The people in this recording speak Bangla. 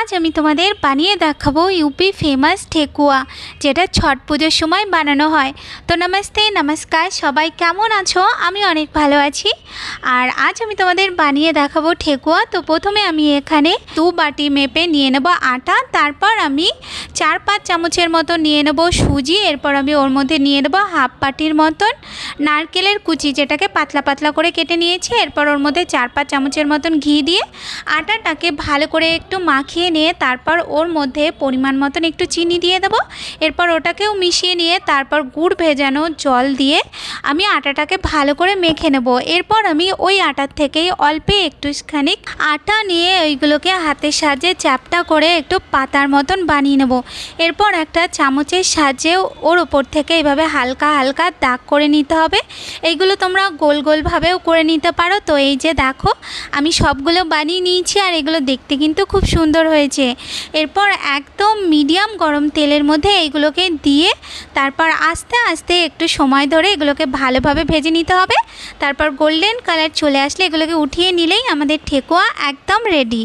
আজ আমি তোমাদের বানিয়ে দেখাবো ইউপি ফেমাস ঠেকুয়া, যেটা ছট পুজোর সময় বানানো হয়। তো নমস্তে, নমস্কার, সবাই কেমন আছো? আমি অনেক ভালো আছি। আর আজ আমি তোমাদের বানিয়ে দেখাবো ঠেকুয়া। তো প্রথমে আমি এখানে 2 বাটি মেপে নিয়ে নেব আটা, তারপর আমি 4-5 চামচের মতো নিয়ে নেব সুজি, এরপর আমি ওর মধ্যে নিয়ে নেব হাফ বাটির মতন নারকেলের কুচি, যেটাকে পাতলা পাতলা করে কেটে নিয়েছি। এরপর ওর মধ্যে 4-5 চামচের মতন ঘি দিয়ে আটাটাকে ভালো করে একটু মাখিয়ে নিয়ে তারপর ওর মধ্যে পরিমাণ মতন একটু চিনি দিয়ে দেবো। এরপর ওটাকেও মিশিয়ে নিয়ে তারপর গুড় ভেজানো জল দিয়ে আমি আটাটাকে ভালো করে মেখে নেব। এরপর আমি ওই আটার থেকেই অল্প একটুখানি আটা নিয়ে ওইগুলোকে হাতের সাহায্যে চ্যাপটা করে একটু পাতার মতন বানিয়ে নেব। এরপর একটা চামচের সাহায্যে ওর ওপর থেকে এইভাবে হালকা হালকা দাগ করে নিতে হবে। এইগুলো তোমরা গোল গোলভাবেও করে নিতে পারো। তো এই যে দেখো, আমি সবগুলো বানিয়ে নিয়েছি আর এগুলো দেখতে কিন্তু খুব সুন্দর হয়েছে। এরপর একদম মিডিয়াম গরম তেলের মধ্যে এইগুলোকে দিয়ে তারপর আস্তে আস্তে একটু সময় ধরে এগুলোকে ভালোভাবে ভেজে নিতে হবে। তারপর গোল্ডেন কালার চলে আসলে এগুলোকে উঠিয়ে নিলেই আমাদের ঠেকুয়া একদম রেডি।